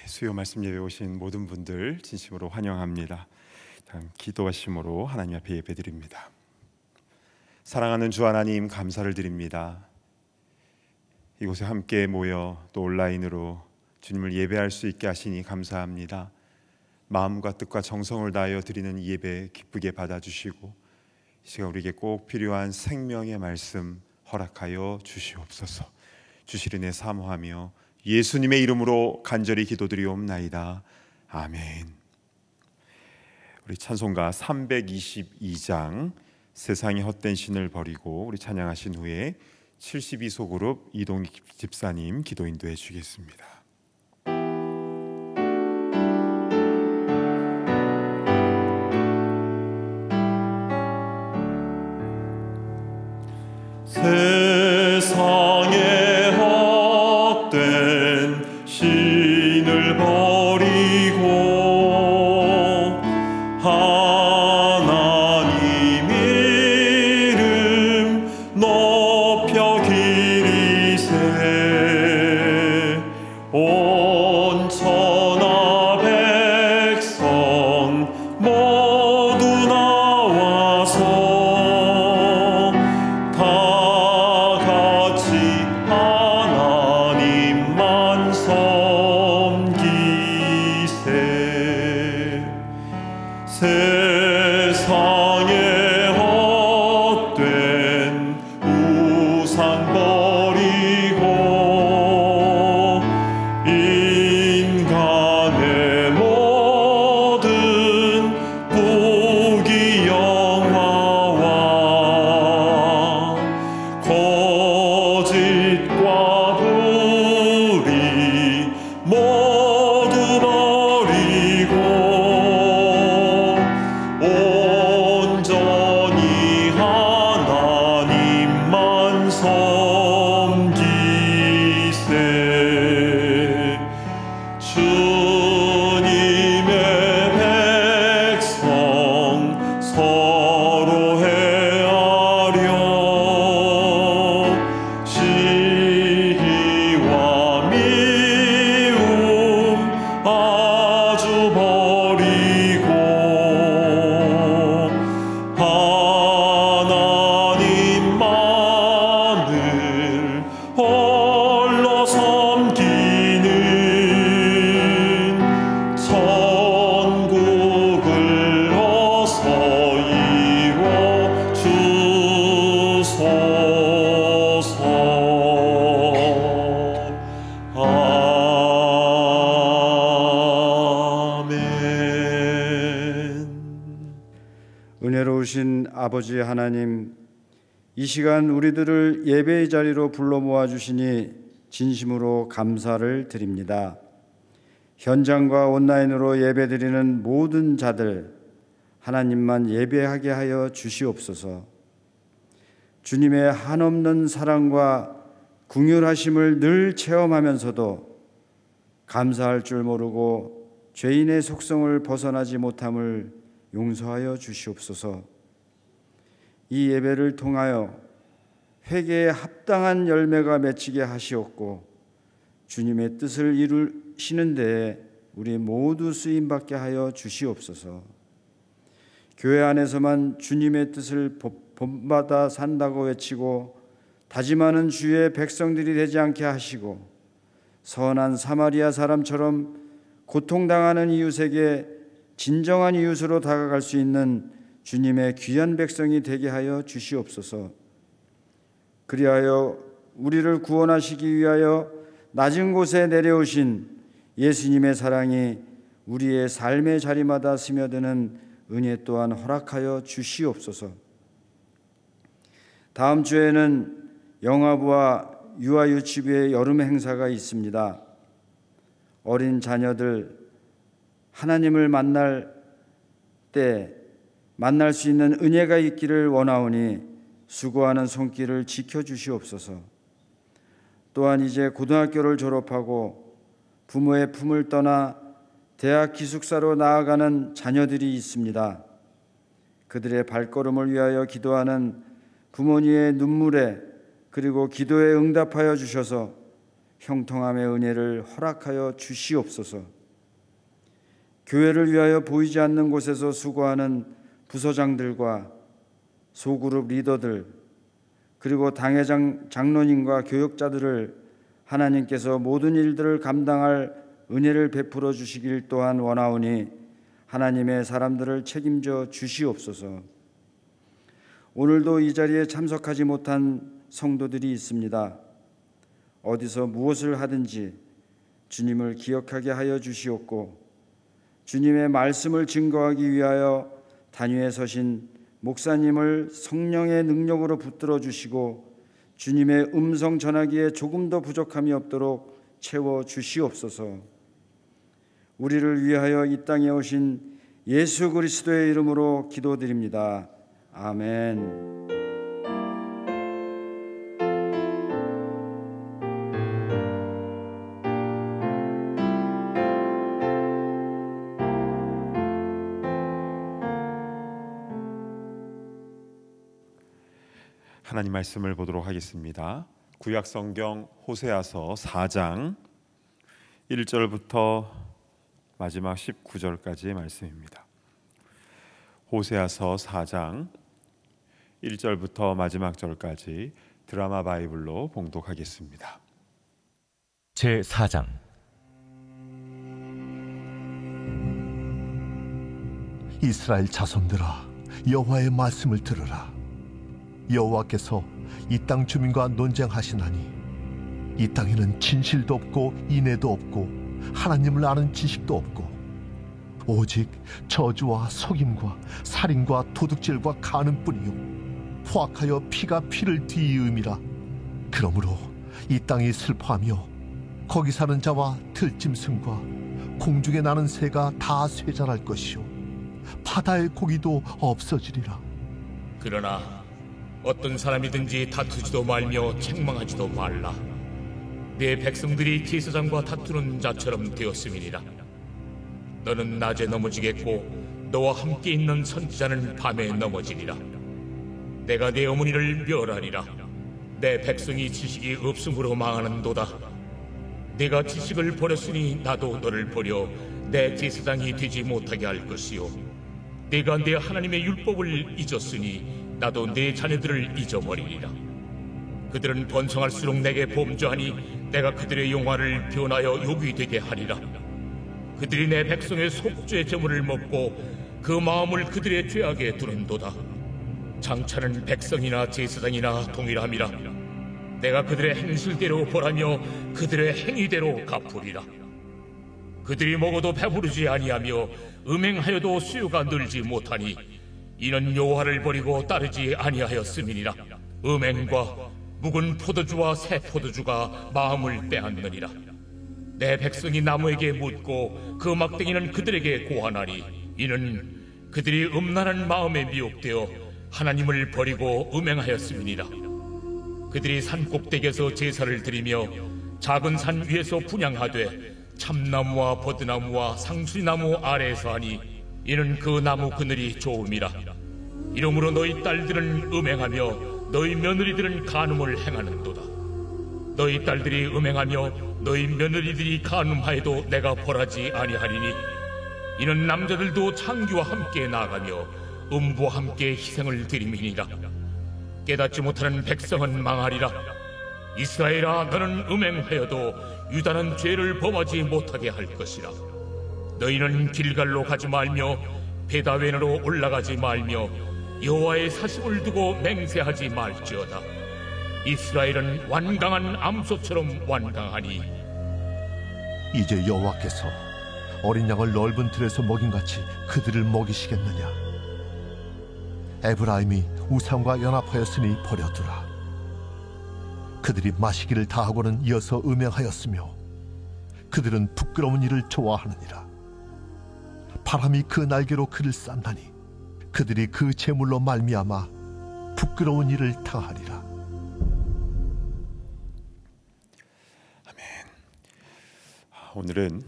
수요 말씀 예배 오신 모든 분들 진심으로 환영합니다. 다음 기도하심으로 하나님 앞에 예배드립니다. 사랑하는 주 하나님, 감사를 드립니다. 이곳에 함께 모여 또 온라인으로 주님을 예배할 수 있게 하시니 감사합니다. 마음과 뜻과 정성을 다하여 드리는 이 예배 기쁘게 받아주시고 이 시간 우리에게 꼭 필요한 생명의 말씀 허락하여 주시옵소서. 주시리네 사모하며 예수님의 이름으로 간절히 기도드리옵나이다. 아멘. 우리 찬송가 322장 세상의 헛된 신을 버리고 우리 찬양하신 후에 72소그룹 이동희 집사님 기도 인도해 주시겠습니다. 세상에 신을 버리고 하나님 이름 높여 기리세. 온 천하 백성 모두 나와서 다 같이 하나님만 섬기세. 세상에 헛된 우상 버리고 인간의 모든 부귀영화와 거짓과 불의 모두 버리고 온전히 하나님만 섬기세. 주님의 백성 서로 헤아려 시기와 미움 아주 버리고 하나님만을 홀로 섬기는 천국을 어서 이뤄 주소서. 아멘. 은혜로우신 아버지 하나님, 이 시간 우리들을 예배의 자리로 불러 모아주시니 진심으로 감사를 드립니다. 현장과 온라인으로 예배드리는 모든 자들 하나님만 예배하게 하여 주시옵소서. 주님의 한없는 사랑과 긍휼하심을 늘 체험하면서도 감사할 줄 모르고 죄인의 속성을 벗어나지 못함을 용서하여 주시옵소서. 이 예배를 통하여 회개에 합당한 열매가 맺히게 하시옵고 주님의 뜻을 이루시는 데에 우리 모두 쓰임받게 하여 주시옵소서. 교회 안에서만 주님의 뜻을 본받아 산다고 외치고 다짐하는 주의 백성들이 되지 않게 하시고 선한 사마리아 사람처럼 고통당하는 이웃에게 진정한 이웃으로 다가갈 수 있는 주님의 귀한 백성이 되게 하여 주시옵소서. 그리하여 우리를 구원하시기 위하여 낮은 곳에 내려오신 예수님의 사랑이 우리의 삶의 자리마다 스며드는 은혜 또한 허락하여 주시옵소서. 다음 주에는 영아부와 유아유치부의 여름 행사가 있습니다. 어린 자녀들 하나님을 만날 때 만날 수 있는 은혜가 있기를 원하오니 수고하는 손길을 지켜주시옵소서. 또한 이제 고등학교를 졸업하고 부모의 품을 떠나 대학 기숙사로 나아가는 자녀들이 있습니다. 그들의 발걸음을 위하여 기도하는 부모님의 눈물에 그리고 기도에 응답하여 주셔서 형통함의 은혜를 허락하여 주시옵소서. 교회를 위하여 보이지 않는 곳에서 수고하는 부서장들과 소그룹 리더들, 그리고 당회장, 장로님과 교역자들을 하나님께서 모든 일들을 감당할 은혜를 베풀어 주시길 또한 원하오니 하나님의 사람들을 책임져 주시옵소서. 오늘도 이 자리에 참석하지 못한 성도들이 있습니다. 어디서 무엇을 하든지 주님을 기억하게 하여 주시옵고, 주님의 말씀을 증거하기 위하여 단위에 서신 목사님을 성령의 능력으로 붙들어 주시고 주님의 음성 전하기에 조금 더 부족함이 없도록 채워 주시옵소서. 우리를 위하여 이 땅에 오신 예수 그리스도의 이름으로 기도드립니다. 아멘. 하나님 말씀을 보도록 하겠습니다. 구약 성경 호세아서 4장 1절부터 마지막 19절까지의 말씀입니다. 호세아서 4장 1절부터 마지막 절까지 드라마 바이블로 봉독하겠습니다. 제4장. 이스라엘 자손들아, 여호와의 말씀을 들으라. 여호와께서 이 땅 주민과 논쟁하시나니 이 땅에는 진실도 없고 인애도 없고 하나님을 아는 지식도 없고 오직 저주와 속임과 살인과 도둑질과 간음뿐이요 포악하여 피가 피를 뒤이음이라. 그러므로 이 땅이 슬퍼하며 거기 사는 자와 들짐승과 공중에 나는 새가 다 쇠잔할 것이요 바다의 고기도 없어지리라. 그러나 어떤 사람이든지 다투지도 말며 책망하지도 말라. 네 백성들이 제사장과 다투는 자처럼 되었음이니라. 너는 낮에 넘어지겠고 너와 함께 있는 선지자는 밤에 넘어지리라. 내가 네 어머니를 멸하리라. 내 백성이 지식이 없음으로 망하는도다. 네가 지식을 버렸으니 나도 너를 버려 내 제사장이 되지 못하게 할 것이요 네가 내 하나님의 율법을 잊었으니 나도 네 자녀들을 잊어버리리라. 그들은 번성할수록 내게 범죄하니 내가 그들의 영화를 변하여 욕이 되게 하리라. 그들이 내 백성의 속죄 제물을 먹고 그 마음을 그들의 죄악에 두는도다. 장차는 백성이나 제사장이나 동일함이라. 내가 그들의 행실대로 벌하며 그들의 행위대로 갚으리라. 그들이 먹어도 배부르지 아니하며 음행하여도 수요가 늘지 못하니 이는 여호와를 버리고 따르지 아니하였음이니라. 음행과 묵은 포도주와 새 포도주가 마음을 빼앗느니라. 내 백성이 나무에게 묻고 그 막대기는 그들에게 고하나니 이는 그들이 음란한 마음에 미혹되어 하나님을 버리고 음행하였음이니라. 그들이 산 꼭대기에서 제사를 드리며 작은 산 위에서 분향하되 참나무와 버드나무와 상수리나무 아래에서 하니 이는 그 나무 그늘이 좋음이라. 이러므로 너희 딸들은 음행하며 너희 며느리들은 간음을 행하는도다. 너희 딸들이 음행하며 너희 며느리들이 간음하여도 내가 벌하지 아니하리니 이는 남자들도 창기와 함께 나아가며 음부와 함께 희생을 드림이니라. 깨닫지 못하는 백성은 망하리라. 이스라엘아, 너는 음행하여도 유다는 죄를 범하지 못하게 할 것이라. 너희는 길갈로 가지 말며 베다웬으로 올라가지 말며 여호와의 사심을 두고 맹세하지 말지어다. 이스라엘은 완강한 암소처럼 완강하니 이제 여호와께서 어린 양을 넓은 틀에서 먹인같이 그들을 먹이시겠느냐. 에브라임이 우상과 연합하였으니 버려두라. 그들이 마시기를 다하고는 이어서 음행하였으며 그들은 부끄러운 일을 좋아하느니라. 바람이 그 날개로 그를 싼다니 그들이 그 재물로 말미암아 부끄러운 일을 당하리라. 아멘. 오늘은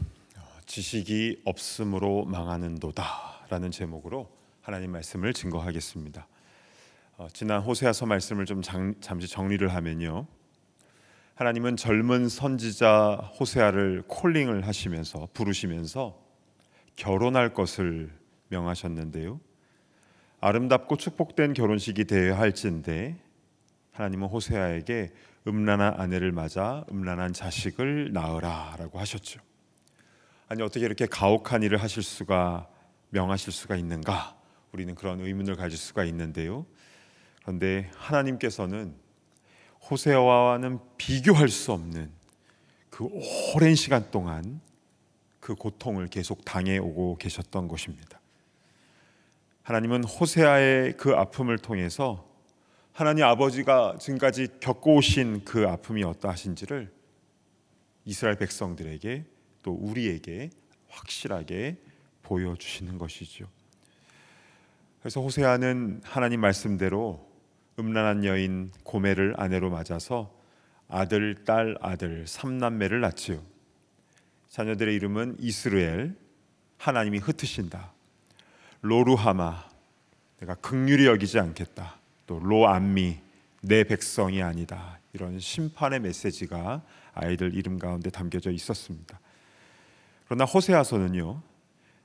지식이 없음으로 망하는도다 라는 제목으로 하나님 말씀을 증거하겠습니다. 지난 호세아서 말씀을 좀 잠시 정리를 하면요, 하나님은 젊은 선지자 호세아를 콜링을 하시면서 부르시면서 결혼할 것을 명하셨는데요. 아름답고 축복된 결혼식이 되어야 할진데 하나님은 호세아에게 음란한 아내를 맞아 음란한 자식을 낳으라라고 하셨죠. 아니 어떻게 이렇게 가혹한 일을 명하실 수가 있는가? 우리는 그런 의문을 가질 수가 있는데요. 그런데 하나님께서는 호세아와는 비교할 수 없는 그 오랜 시간 동안 그 고통을 계속 당해오고 계셨던 것입니다. 하나님은 호세아의 그 아픔을 통해서 하나님 아버지가 지금까지 겪어오신 그 아픔이 어떠하신지를 이스라엘 백성들에게 또 우리에게 확실하게 보여주시는 것이죠. 그래서 호세아는 하나님 말씀대로 음란한 여인 고멜을 아내로 맞아서 아들, 딸, 아들 3남매를 낳지요. 자녀들의 이름은 이스르엘, 하나님이 흩으신다. 로루하마, 내가 긍휼히 여기지 않겠다. 또 로암미, 내 백성이 아니다. 이런 심판의 메시지가 아이들 이름 가운데 담겨져 있었습니다. 그러나 호세아서는요,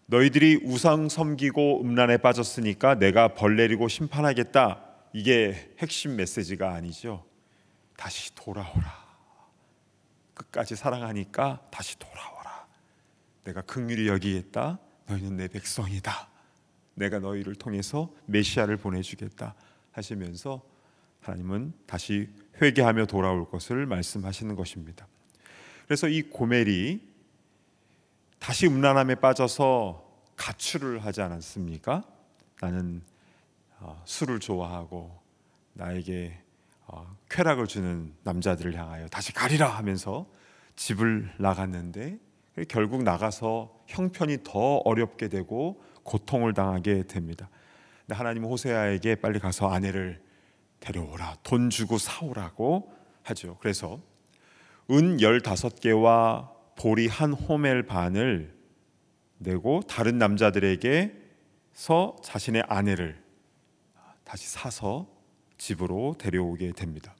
너희들이 우상 섬기고 음란에 빠졌으니까 내가 벌 내리고 심판하겠다. 이게 핵심 메시지가 아니죠. 다시 돌아오라. 끝까지 사랑하니까 다시 돌아오라. 내가 긍휼히 여기겠다. 너희는 내 백성이다. 내가 너희를 통해서 메시아를 보내주겠다 하시면서 하나님은 다시 회개하며 돌아올 것을 말씀하시는 것입니다. 그래서 이 고멜이 다시 음란함에 빠져서 가출을 하지 않았습니까? 나는 술을 좋아하고 나에게 쾌락을 주는 남자들을 향하여 다시 가리라 하면서 집을 나갔는데 결국 나가서 형편이 더 어렵게 되고 고통을 당하게 됩니다. 근데 하나님은 호세아에게 빨리 가서 아내를 데려오라, 돈 주고 사오라고 하죠. 그래서 은 15개와 보리 한 호멜 반을 내고 다른 남자들에게서 자신의 아내를 다시 사서 집으로 데려오게 됩니다.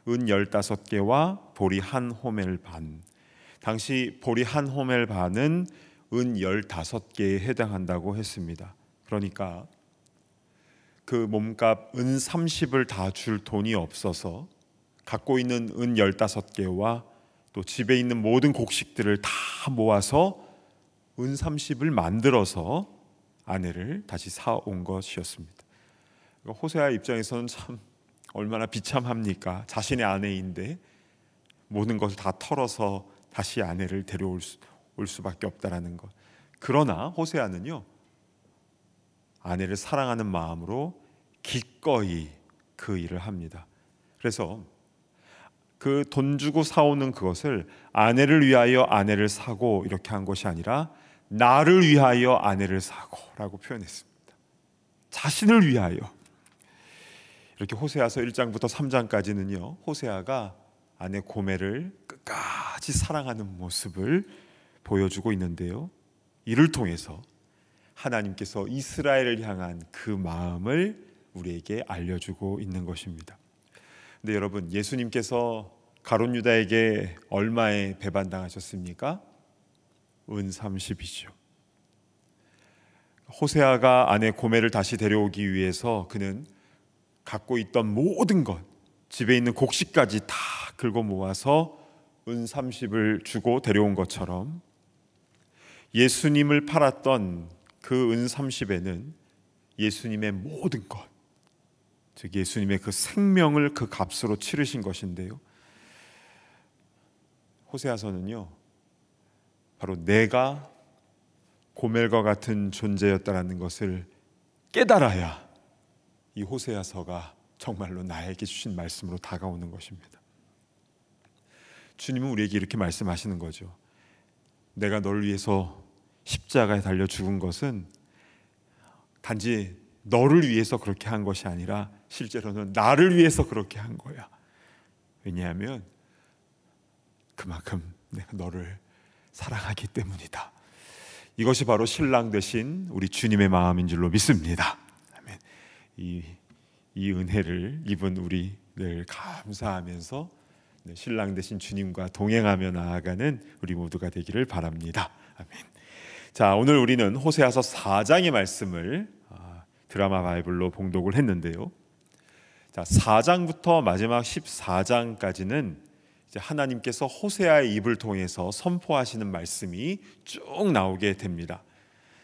은 15개와 보리 한 호멜 반. 당시 보리 한 호멜 반은 은 15개에 해당한다고 했습니다. 그러니까 그 몸값 은 30을 다 줄 돈이 없어서 갖고 있는 은 15개와 또 집에 있는 모든 곡식들을 다 모아서 은 30을 만들어서 아내를 다시 사온 것이었습니다. 호세아 입장에서는 참 얼마나 비참합니까? 자신의 아내인데 모든 것을 다 털어서 다시 아내를 데려올 수밖에 없다라는 것. 그러나 호세아는요, 아내를 사랑하는 마음으로 기꺼이 그 일을 합니다. 그래서 그 돈 주고 사오는 그것을 아내를 위하여 아내를 사고 이렇게 한 것이 아니라 나를 위하여 아내를 사고라고 표현했습니다. 자신을 위하여. 이렇게 호세아서 1장부터 3장까지는요, 호세아가 아내 고멜을 끝까지 사랑하는 모습을 보여주고 있는데요, 이를 통해서 하나님께서 이스라엘을 향한 그 마음을 우리에게 알려주고 있는 것입니다. 근데 여러분, 예수님께서 가룟 유다에게 얼마에 배반당하셨습니까? 은 30이죠. 호세아가 아내 고멜을 다시 데려오기 위해서 그는 갖고 있던 모든 것, 집에 있는 곡식까지 다 긁어 모아서 은 30을 주고 데려온 것처럼 예수님을 팔았던 그 은 30에는 예수님의 모든 것, 즉 예수님의 그 생명을 그 값으로 치르신 것인데요, 호세아서는요, 바로 내가 고멜과 같은 존재였다라는 것을 깨달아야 이 호세아서가 정말로 나에게 주신 말씀으로 다가오는 것입니다. 주님은 우리에게 이렇게 말씀하시는 거죠. 내가 너를 위해서 십자가에 달려 죽은 것은 단지 너를 위해서 그렇게 한 것이 아니라 실제로는 나를 위해서 그렇게 한 거야. 왜냐하면 그만큼 내가 너를 사랑하기 때문이다. 이것이 바로 신랑 되신 우리 주님의 마음인 줄로 믿습니다. 아멘. 이 은혜를 입은 우리를 감사하면서 신랑 되신 주님과 동행하며 나아가는 우리 모두가 되기를 바랍니다. 아멘. 자, 오늘 우리는 호세아서 4장의 말씀을 드라마 바이블로 봉독을 했는데요. 자, 4장부터 마지막 14장까지는 이제 하나님께서 호세아의 입을 통해서 선포하시는 말씀이 쭉 나오게 됩니다.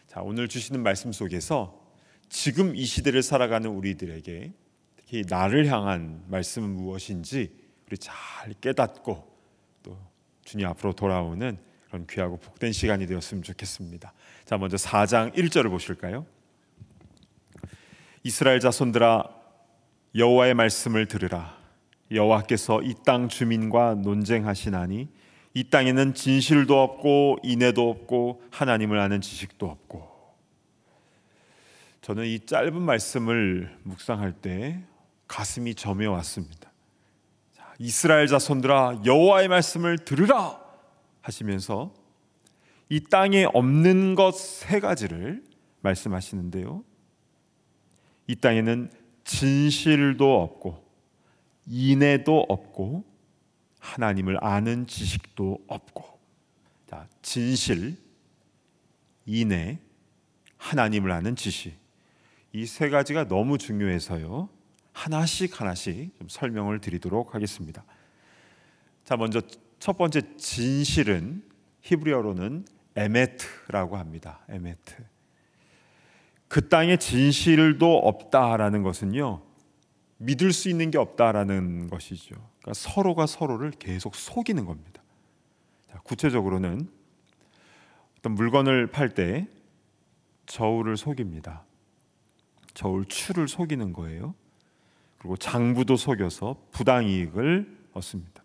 자, 오늘 주시는 말씀 속에서 지금 이 시대를 살아가는 우리들에게 특히 나를 향한 말씀은 무엇인지 우리 잘 깨닫고 또 주님 앞으로 돌아오는 그런 귀하고 복된 시간이 되었으면 좋겠습니다. 자, 먼저 4장 1절을 보실까요? 이스라엘 자손들아, 여호와의 말씀을 들으라. 여호와께서 이 땅 주민과 논쟁하시나니 이 땅에는 진실도 없고 인애도 없고 하나님을 아는 지식도 없고. 저는 이 짧은 말씀을 묵상할 때 가슴이 저며 왔습니다. 이스라엘 자손들아, 여호와의 말씀을 들으라 하시면서 이 땅에 없는 것 3가지를 말씀하시는데요. 이 땅에는 진실도 없고 인애도 없고 하나님을 아는 지식도 없고. 자, 진실, 인애, 하나님을 아는 지식, 이 3가지가 너무 중요해서요, 하나씩 좀 설명을 드리도록 하겠습니다. 자, 먼저 첫 번째 진실은 히브리어로는 에메트라고 합니다. 에메트. 그 땅에 진실도 없다라는 것은요, 믿을 수 있는 게 없다라는 것이죠. 그러니까 서로가 서로를 계속 속이는 겁니다. 자, 구체적으로는 어떤 물건을 팔 때 저울을 속입니다. 저울 추를 속이는 거예요. 그리고 장부도 속여서 부당이익을 얻습니다.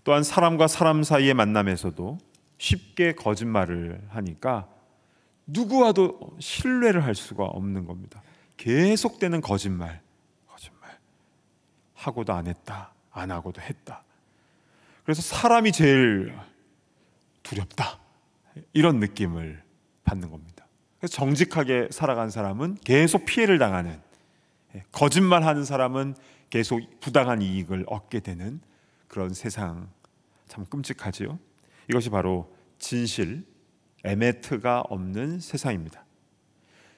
또한 사람과 사람 사이의 만남에서도 쉽게 거짓말을 하니까 누구와도 신뢰를 할 수가 없는 겁니다. 계속되는 거짓말. 하고도 안 했다, 안 하고도 했다. 그래서 사람이 제일 두렵다, 이런 느낌을 받는 겁니다. 그래서 정직하게 살아간 사람은 계속 피해를 당하는, 거짓말하는 사람은 계속 부당한 이익을 얻게 되는 그런 세상, 참 끔찍하지요. 이것이 바로 진실, 에메트가 없는 세상입니다.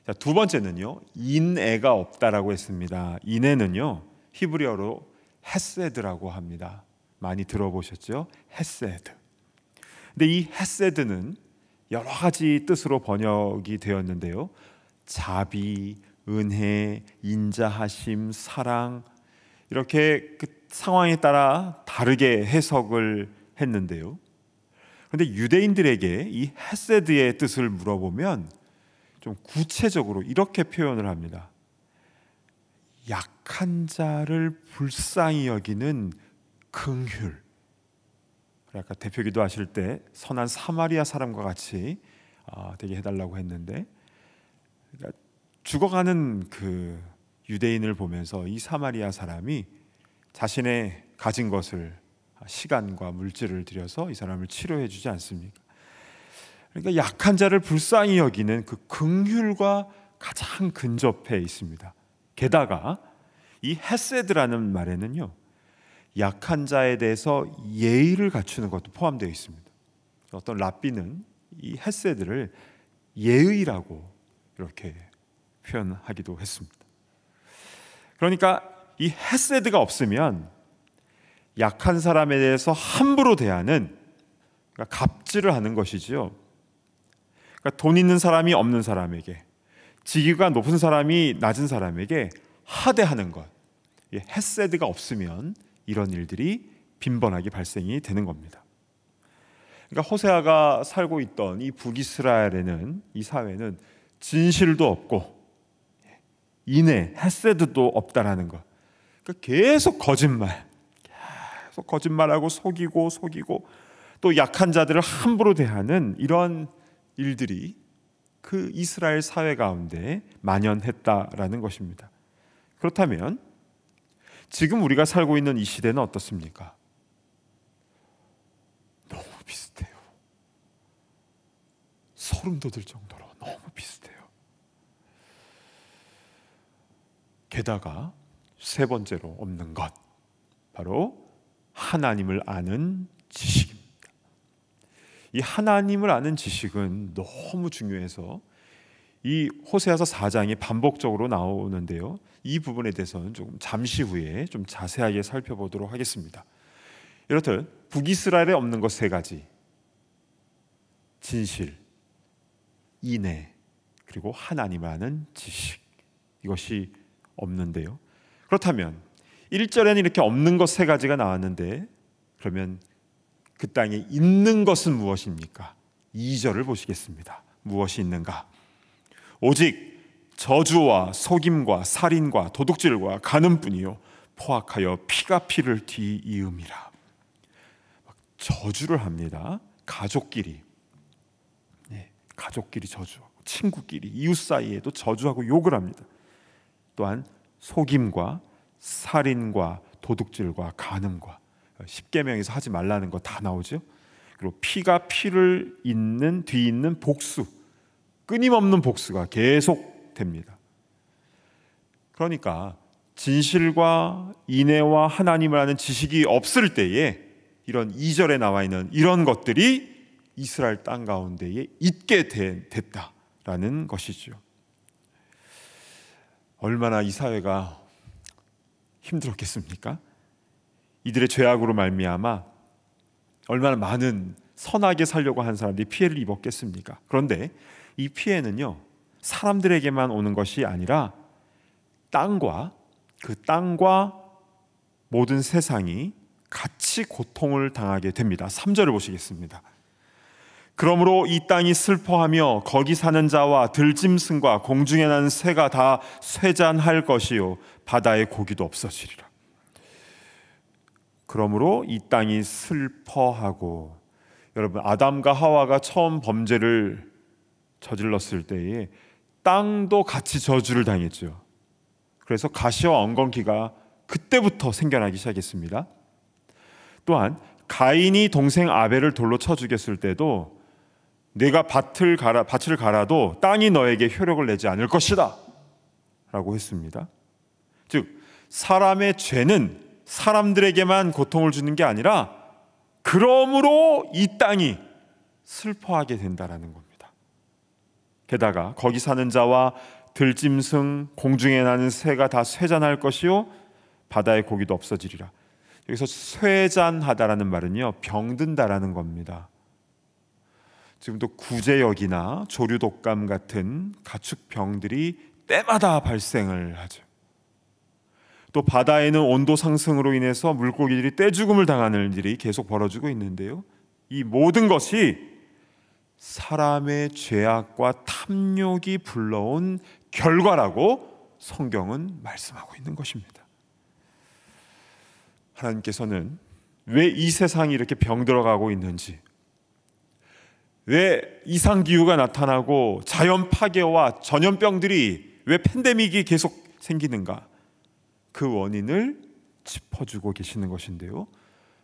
자, 두 번째는요, 인애가 없다라고 했습니다. 인애는요, 히브리어로 헤세드라고 합니다. 많이 들어보셨죠? 헤세드. 근데 이 헤세드는 여러 가지 뜻으로 번역이 되었는데요. 자비, 은혜, 인자하심, 사랑, 이렇게 그 상황에 따라 다르게 해석을 했는데요. 그런데 유대인들에게 이 헤세드의 뜻을 물어보면 좀 구체적으로 이렇게 표현을 합니다. 약한 자를 불쌍히 여기는 긍휼. 아까 대표기도 하실 때 선한 사마리아 사람과 같이 되게 해달라고 했는데, 그러니까 죽어가는 그 유대인을 보면서 이 사마리아 사람이 자신의 가진 것을, 시간과 물질을 들여서 이 사람을 치료해 주지 않습니까? 그러니까 약한 자를 불쌍히 여기는 그 긍휼과 가장 근접해 있습니다. 게다가 이 헤세드라는 말에는요, 약한 자에 대해서 예의를 갖추는 것도 포함되어 있습니다. 어떤 랍비는 이 헤세드를 예의라고 이렇게 표현하기도 했습니다. 그러니까 이 헤세드가 없으면 약한 사람에 대해서 함부로 대하는, 그러니까 갑질을 하는 것이지요. 그러니까 돈 있는 사람이 없는 사람에게, 직위가 높은 사람이 낮은 사람에게 하대하는 것, 헤세드가 없으면 이런 일들이 빈번하게 발생이 되는 겁니다. 그러니까 호세아가 살고 있던 이 북이스라엘에는, 이 사회는 진실도 없고 인애, 헤세드도 없다라는 것. 그러니까 계속 거짓말하고 속이고 또 약한 자들을 함부로 대하는 이런 일들이 그 이스라엘 사회 가운데 만연했다라는 것입니다. 그렇다면 지금 우리가 살고 있는 이 시대는 어떻습니까? 너무 비슷해요. 소름 돋을 정도로 너무 비슷해요. 게다가 세 번째로 없는 것, 바로 하나님을 아는 지식입니다. 이 하나님을 아는 지식은 너무 중요해서 이 호세아서 4장이 반복적으로 나오는데요. 이 부분에 대해서는 조금 잠시 후에 좀 자세하게 살펴보도록 하겠습니다. 이렇듯 북이스라엘에 없는 것 세 가지: 진실, 인애, 그리고 하나님을 아는 지식. 이것이 없는데요. 그렇다면 1절에는 이렇게 없는 것 세 가지가 나왔는데, 그러면 그 땅에 있는 것은 무엇입니까? 2절을 보시겠습니다. 무엇이 있는가? 오직 저주와 속임과 살인과 도둑질과 간음뿐이요 포악하여 피가 피를 뒤이음이라. 저주를 합니다. 가족끼리, 가족끼리 저주하고, 친구끼리, 이웃 사이에도 저주하고 욕을 합니다. 또한 속임과 살인과 도둑질과 간음과, 10계명에서 하지 말라는 거 다 나오죠. 그리고 피가 피를 뒤잇는 복수, 끊임없는 복수가 계속됩니다. 그러니까 진실과 인애와 하나님을 아는 지식이 없을 때에 이런 2절에 나와 있는 이런 것들이 이스라엘 땅 가운데에 있게 됐다라는 것이죠. 얼마나 이 사회가 힘들었겠습니까? 이들의 죄악으로 말미암아 얼마나 많은 선하게 살려고 한 사람들이 피해를 입었겠습니까? 그런데 이 피해는요, 사람들에게만 오는 것이 아니라 땅과 모든 세상이 같이 고통을 당하게 됩니다. 3절을 보시겠습니다. 그러므로 이 땅이 슬퍼하며 거기 사는 자와 들짐승과 공중에 나는 새가 다 쇠잔할 것이요 바다의 고기도 없어지리라. 그러므로 이 땅이 슬퍼하고, 여러분, 아담과 하와가 처음 범죄를 저질렀을 때에 땅도 같이 저주를 당했죠. 그래서 가시와 엉겅퀴가 그때부터 생겨나기 시작했습니다. 또한 가인이 동생 아벨을 돌로 쳐 죽였을 때도 내가 밭을 갈아도 땅이 너에게 효력을 내지 않을 것이다 라고 했습니다. 즉, 사람의 죄는 사람들에게만 고통을 주는 게 아니라 그러므로 이 땅이 슬퍼하게 된다라는 겁니다. 게다가 거기 사는 자와 들짐승, 공중에 나는 새가 다 쇠잔할 것이요 바다의 고기도 없어지리라. 여기서 쇠잔하다라는 말은요, 병든다라는 겁니다. 지금도 구제역이나 조류독감 같은 가축병들이 때마다 발생을 하죠. 또 바다에는 온도 상승으로 인해서 물고기들이 떼죽음을 당하는 일이 계속 벌어지고 있는데요, 이 모든 것이 사람의 죄악과 탐욕이 불러온 결과라고 성경은 말씀하고 있는 것입니다. 하나님께서는 왜 이 세상이 이렇게 병들어가고 있는지, 왜 이상기후가 나타나고 자연 파괴와 전염병들이 왜 팬데믹이 계속 생기는가, 그 원인을 짚어주고 계시는 것인데요,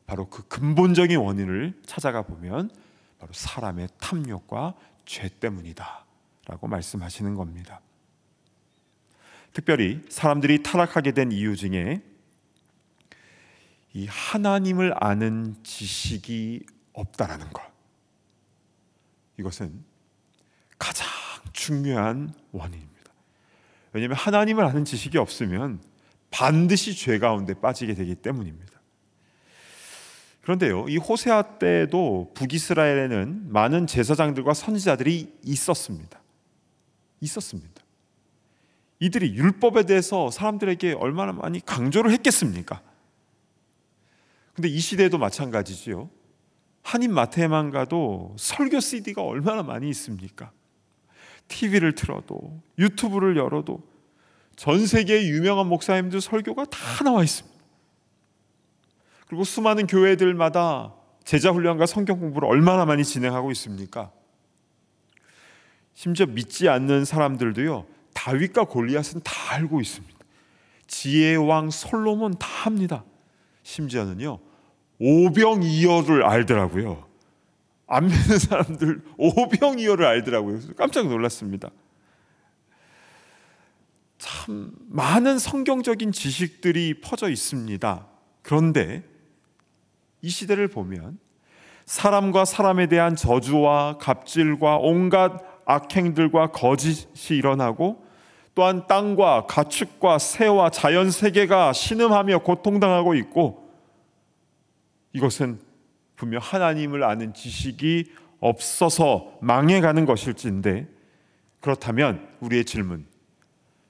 바로 그 근본적인 원인을 찾아가 보면 바로 사람의 탐욕과 죄 때문이다 라고 말씀하시는 겁니다. 특별히 사람들이 타락하게 된 이유 중에 이 하나님을 아는 지식이 없다라는 것, 이것은 가장 중요한 원인입니다. 왜냐하면 하나님을 아는 지식이 없으면 반드시 죄 가운데 빠지게 되기 때문입니다. 그런데요, 이 호세아 때도 북이스라엘에는 많은 제사장들과 선지자들이 있었습니다. 이들이 율법에 대해서 사람들에게 얼마나 많이 강조를 했겠습니까? 근데 이 시대에도 마찬가지지요. 한인 마트에만 가도 설교 CD가 얼마나 많이 있습니까? TV를 틀어도, 유튜브를 열어도 전 세계의 유명한 목사님들 설교가 다 나와 있습니다. 그리고 수많은 교회들마다 제자훈련과 성경 공부를 얼마나 많이 진행하고 있습니까? 심지어 믿지 않는 사람들도요, 다윗과 골리앗은 다 알고 있습니다. 지혜의 왕 솔로몬 다 합니다. 심지어는요, 오병이어를 알더라고요. 안 믿는 사람들 오병이어를 알더라고요. 깜짝 놀랐습니다. 참 많은 성경적인 지식들이 퍼져 있습니다. 그런데 이 시대를 보면 사람과 사람에 대한 저주와 갑질과 온갖 악행들과 거짓이 일어나고, 또한 땅과 가축과 새와 자연 세계가 신음하며 고통당하고 있고, 이것은 분명 하나님을 아는 지식이 없어서 망해가는 것일진데, 그렇다면 우리의 질문,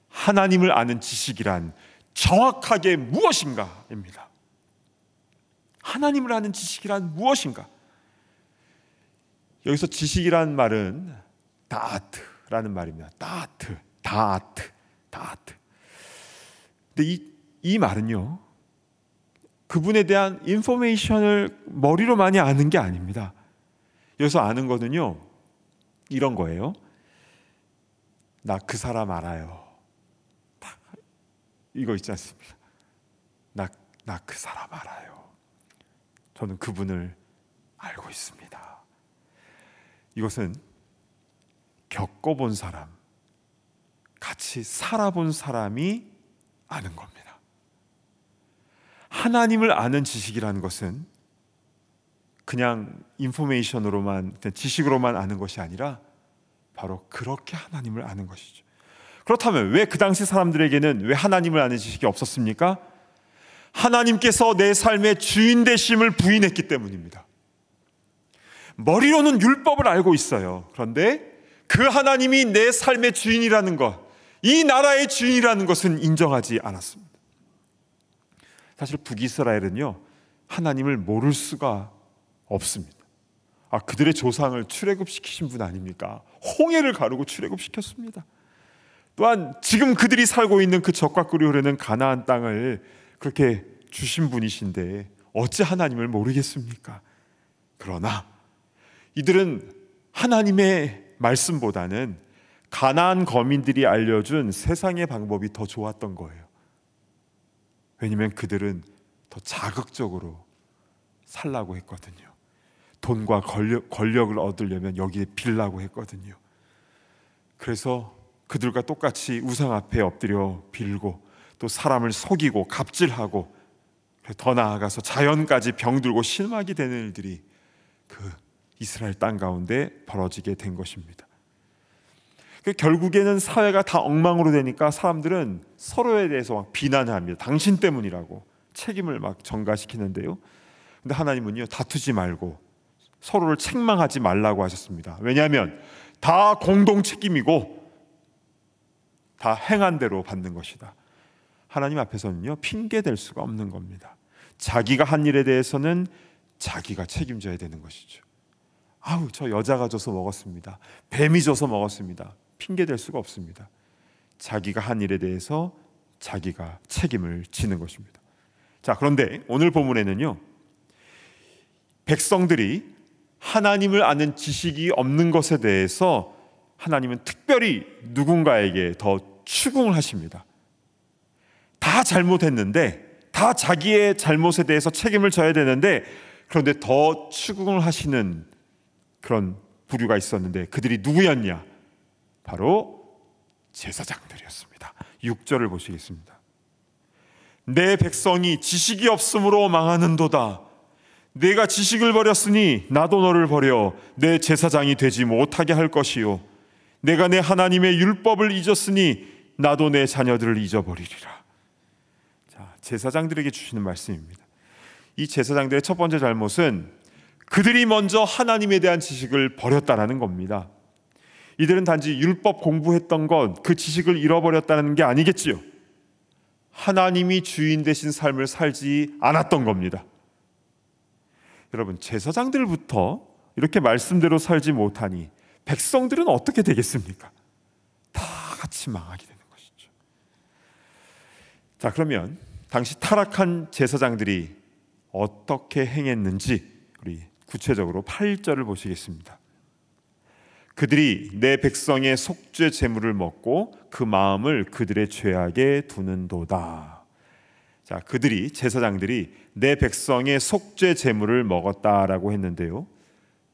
하나님을 아는 지식이란 정확하게 무엇인가입니다. 하나님을 아는 지식이란 무엇인가? 여기서 지식이란 말은 다트라는 말입니다. 다트. 근데 이 말은요, 그분에 대한 인포메이션을 머리로 많이 아는 게 아닙니다. 여기서 아는 거는요, 이런 거예요. 나 그 사람 알아요. 이거 있지 않습니까? 나 그 사람 알아요. 저는 그분을 알고 있습니다. 이것은 겪어본 사람, 같이 살아본 사람이 아는 겁니다. 하나님을 아는 지식이라는 것은 그냥 인포메이션으로만, 지식으로만 아는 것이 아니라 바로 그렇게 하나님을 아는 것이죠. 그렇다면 왜 그 당시 사람들에게는 왜 하나님을 아는 지식이 없었습니까? 하나님께서 내 삶의 주인 되심을 부인했기 때문입니다. 머리로는 율법을 알고 있어요. 그런데 그 하나님이 내 삶의 주인이라는 것, 이 나라의 주인이라는 것은 인정하지 않았습니다. 사실 북이스라엘은요, 하나님을 모를 수가 없습니다. 그들의 조상을 출애굽시키신 분 아닙니까? 홍해를 가르고 출애굽시켰습니다. 또한 지금 그들이 살고 있는 그 적과 꿀이 흐르는 가나안 땅을 그렇게 주신 분이신데 어찌 하나님을 모르겠습니까? 그러나 이들은 하나님의 말씀보다는 가나안 거민들이 알려준 세상의 방법이 더 좋았던 거예요. 왜냐하면 그들은 더 자극적으로 살라고 했거든요. 돈과 권력을 얻으려면 여기에 빌라고 했거든요. 그래서 그들과 똑같이 우상 앞에 엎드려 빌고, 또 사람을 속이고 갑질하고, 더 나아가서 자연까지 병들고 신음하게 되는 일들이 그 이스라엘 땅 가운데 벌어지게 된 것입니다. 결국에는 사회가 다 엉망으로 되니까 사람들은 서로에 대해서 막 비난합니다. 당신 때문이라고 책임을 막 전가시키는데요. 근데 하나님은요, 다투지 말고 서로를 책망하지 말라고 하셨습니다. 왜냐하면 다 공동 책임이고 다 행한 대로 받는 것이다. 하나님 앞에서는요, 핑계 댈 수가 없는 겁니다. 자기가 한 일에 대해서는 자기가 책임져야 되는 것이죠. 저 여자가 줘서 먹었습니다. 뱀이 줘서 먹었습니다. 핑계 댈 수가 없습니다. 자기가 한 일에 대해서 자기가 책임을 지는 것입니다. 자, 그런데 오늘 본문에는요, 백성들이 하나님을 아는 지식이 없는 것에 대해서 하나님은 특별히 누군가에게 더 추궁을 하십니다. 다 잘못했는데, 다 자기의 잘못에 대해서 책임을 져야 되는데, 그런데 더 추궁을 하시는 그런 부류가 있었는데, 그들이 누구였냐? 바로 제사장들이었습니다. 6절을 보시겠습니다. 내 백성이 지식이 없으므로 망하는도다. 내가 지식을 버렸으니 나도 너를 버려 내 제사장이 되지 못하게 할 것이요, 내가 내 하나님의 율법을 잊었으니 나도 내 자녀들을 잊어버리리라. 자, 제사장들에게 주시는 말씀입니다. 이 제사장들의 첫 번째 잘못은 그들이 먼저 하나님에 대한 지식을 버렸다라는 겁니다. 이들은 단지 율법 공부했던 것, 그 지식을 잃어버렸다는 게 아니겠지요. 하나님이 주인 되신 삶을 살지 않았던 겁니다. 여러분, 제사장들부터 이렇게 말씀대로 살지 못하니 백성들은 어떻게 되겠습니까? 다 같이 망하게 되는 것이죠. 자, 그러면 당시 타락한 제사장들이 어떻게 행했는지 우리 구체적으로 8절을 보시겠습니다. 그들이 내 백성의 속죄 제물을 먹고 그 마음을 그들의 죄악에 두는도다. 자, 그들이, 제사장들이 내 백성의 속죄 제물을 먹었다라고 했는데요.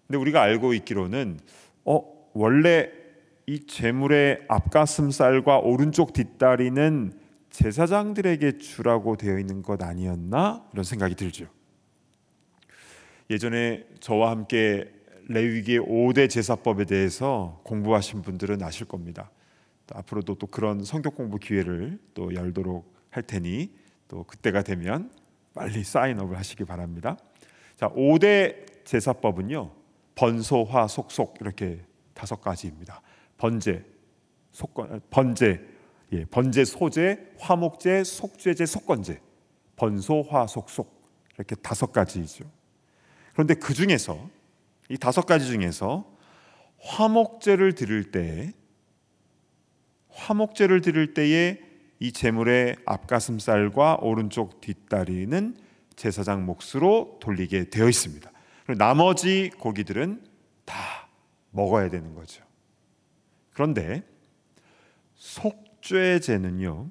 근데 우리가 알고 있기로는 원래 이 제물의 앞가슴살과 오른쪽 뒷다리는 제사장들에게 주라고 되어 있는 것 아니었나? 이런 생각이 들죠. 예전에 저와 함께 레위기의 5대 제사법에 대해서 공부하신 분들은 아실 겁니다. 또 앞으로도 또 그런 성경 공부 기회를 또 열도록 할 테니 또 그때가 되면 빨리 사인업을 하시기 바랍니다. 자, 5대 제사법은요, 번소, 화, 속속 이렇게 5가지입니다. 번제, 번제, 소제, 화목제, 속죄제, 속건제, 번소, 화, 속속 이렇게 5가지이죠. 그런데 그 중에서 이 5가지 중에서 화목제를 드릴 때에 이 제물의 앞가슴살과 오른쪽 뒷다리는 제사장 몫으로 돌리게 되어 있습니다. 그리고 나머지 고기들은 다 먹어야 되는 거죠. 그런데 속죄제는요,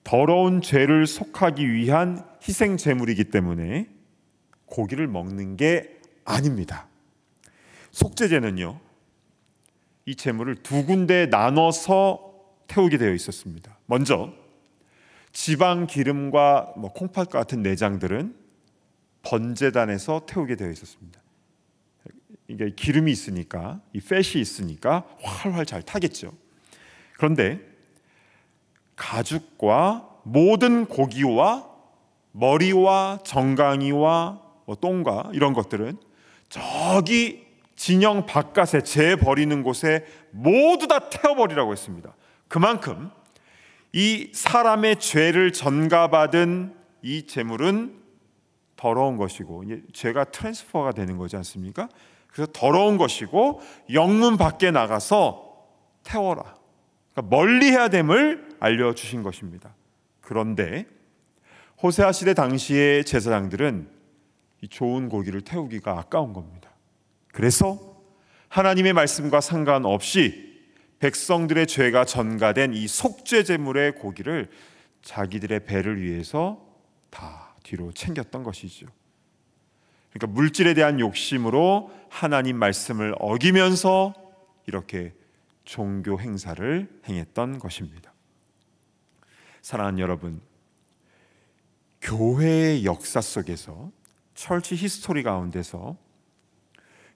더러운 죄를 속하기 위한 희생 제물이기 때문에 고기를 먹는 게 아닙니다. 속죄제는요, 이 제물을 2군데 나눠서 태우게 되어 있었습니다. 먼저 지방 기름과 콩팥과 같은 내장들은 번제단에서 태우게 되어 있었습니다. 이게 기름이 있으니까, 이 팻이 있으니까 활활 잘 타겠죠. 그런데 가죽과 모든 고기와 머리와 정강이와 똥과 이런 것들은 저기 진영 바깥에 재 버리는 곳에 모두 다 태워버리라고 했습니다. 그만큼 이 사람의 죄를 전가받은 이 제물은 더러운 것이고, 죄가 트랜스퍼가 되는 거지 않습니까? 그래서 더러운 것이고 영문 밖에 나가서 태워라, 그러니까 멀리해야 됨을 알려주신 것입니다. 그런데 호세아 시대 당시의 제사장들은 이 좋은 고기를 태우기가 아까운 겁니다. 그래서 하나님의 말씀과 상관없이 백성들의 죄가 전가된 이 속죄 제물의 고기를 자기들의 배를 위해서 다 뒤로 챙겼던 것이죠. 그러니까 물질에 대한 욕심으로 하나님 말씀을 어기면서 이렇게 종교 행사를 행했던 것입니다. 사랑하는 여러분, 교회의 역사 속에서, 철치 히스토리 가운데서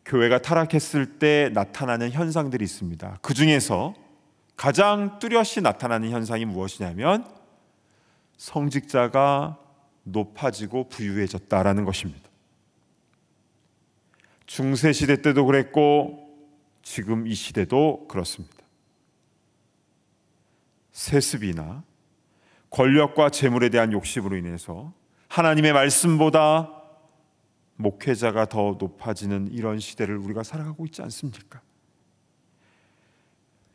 교회가 타락했을 때 나타나는 현상들이 있습니다. 그 중에서 가장 뚜렷이 나타나는 현상이 무엇이냐면 성직자가 높아지고 부유해졌다라는 것입니다. 중세시대 때도 그랬고 지금 이 시대도 그렇습니다. 세습이나 권력과 재물에 대한 욕심으로 인해서 하나님의 말씀보다 목회자가 더 높아지는 이런 시대를 우리가 살아가고 있지 않습니까?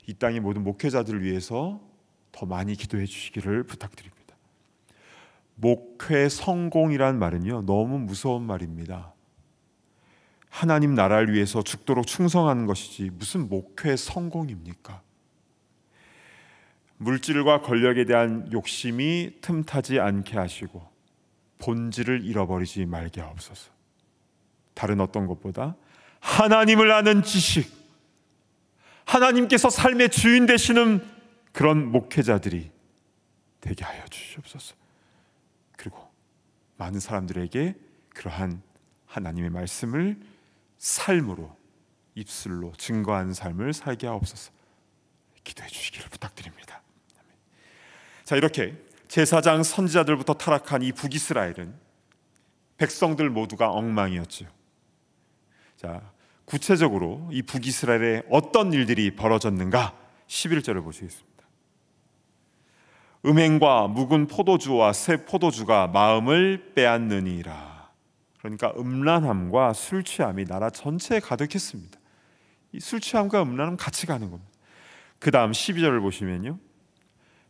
이 땅의 모든 목회자들을 위해서 더 많이 기도해 주시기를 부탁드립니다. 목회 성공이란 말은요, 너무 무서운 말입니다. 하나님 나라를 위해서 죽도록 충성하는 것이지 무슨 목회 성공입니까? 물질과 권력에 대한 욕심이 틈타지 않게 하시고 본질을 잃어버리지 말게 하옵소서. 다른 어떤 것보다 하나님을 아는 지식, 하나님께서 삶의 주인 되시는 그런 목회자들이 되게 하여 주시옵소서. 그리고 많은 사람들에게 그러한 하나님의 말씀을 삶으로, 입술로 증거하는 삶을 살게 하옵소서. 기도해 주시기를 부탁드립니다. 자, 이렇게 제사장 선지자들부터 타락한 이 북이스라엘은 백성들 모두가 엉망이었죠. 자, 구체적으로 이 북이스라엘에 어떤 일들이 벌어졌는가 11절을 보시겠습니다. 음행과 묵은 포도주와 새 포도주가 마음을 빼앗느니라. 그러니까 음란함과 술 취함이 나라 전체에 가득했습니다. 이 술 취함과 음란함 같이 가는 겁니다. 그 다음 12절을 보시면요,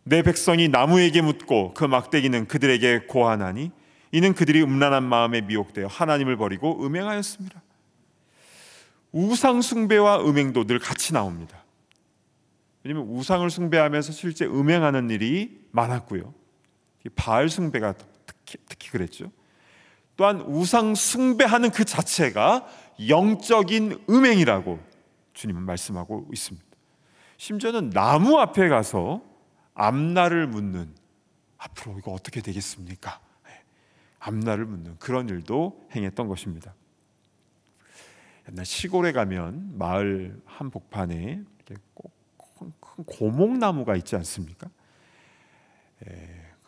내 백성이 나무에게 묻고 그 막대기는 그들에게 고하나니 이는 그들이 음란한 마음에 미혹되어 하나님을 버리고 음행하였습니다. 우상 숭배와 음행도 늘 같이 나옵니다. 왜냐하면 우상을 숭배하면서 실제 음행하는 일이 많았고요, 바알 숭배가 특히 그랬죠. 또한 우상 숭배하는 그 자체가 영적인 음행이라고 주님은 말씀하고 있습니다. 심지어는 나무 앞에 가서 앞날을 묻는, 앞으로 이거 어떻게 되겠습니까? 앞날을 묻는 그런 일도 행했던 것입니다. 옛날 시골에 가면 마을 한복판에 이렇게 꼭 큰 고목나무가 있지 않습니까?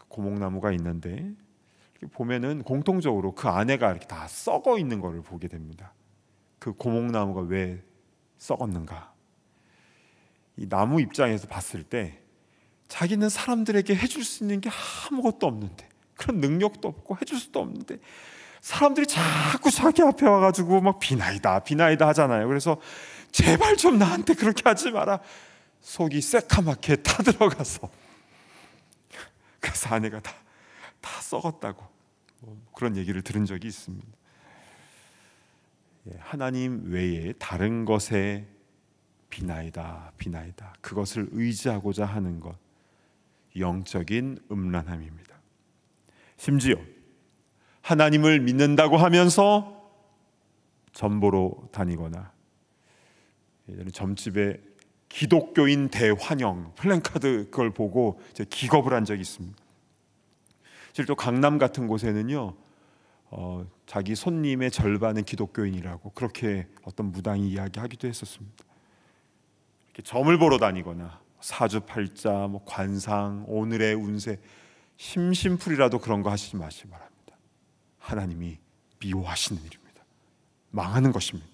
고목나무가 있는데 보면은 공통적으로 그 안에가 이렇게 다 썩어 있는 것을 보게 됩니다. 그 고목나무가 왜 썩었는가? 이 나무 입장에서 봤을 때 자기는 사람들에게 해줄 수 있는 게 아무것도 없는데, 그런 능력도 없고 해줄 수도 없는데 사람들이 자꾸 자기 앞에 와가지고 막 비나이다 비나이다 하잖아요. 그래서 제발 좀 나한테 그렇게 하지 마라. 속이 새카맣게 타들어가서 그래서 아내가 다 썩었다고 그런 얘기를 들은 적이 있습니다. 하나님 외에 다른 것에 비나이다 비나이다, 그것을 의지하고자 하는 것, 영적인 음란함입니다. 심지어 하나님을 믿는다고 하면서 점보러 다니거나, 예전에 점집에 기독교인 대환영 플랜카드 그걸 보고 이제 기겁을 한 적이 있습니다. 실제로 강남 같은 곳에는요, 자기 손님의 절반은 기독교인이라고 그렇게 어떤 무당이 이야기하기도 했었습니다. 이렇게 점을 보러 다니거나 사주팔자, 뭐 관상, 오늘의 운세, 심심풀이라도 그런 거 하시지 마시기 바랍니다. 하나님이 미워하시는 일입니다. 망하는 것입니다.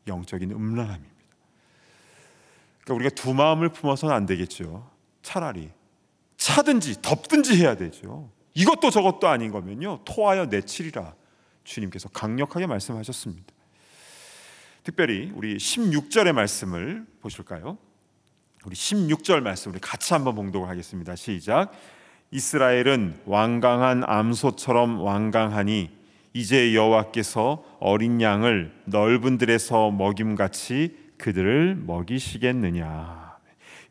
영적인 음란함입니다. 그러니까 우리가 두 마음을 품어서는 안 되겠죠. 차라리 차든지 덮든지 해야 되죠. 이것도 저것도 아닌 거면요, 토하여 내치리라 주님께서 강력하게 말씀하셨습니다. 특별히 우리 16절의 말씀을 보실까요? 우리 16절 말씀 우리 같이 한번 봉독을 하겠습니다. 시작. 이스라엘은 완강한 암소처럼 완강하니 이제 여호와께서 어린 양을 넓은 들에서 먹임같이 그들을 먹이시겠느냐.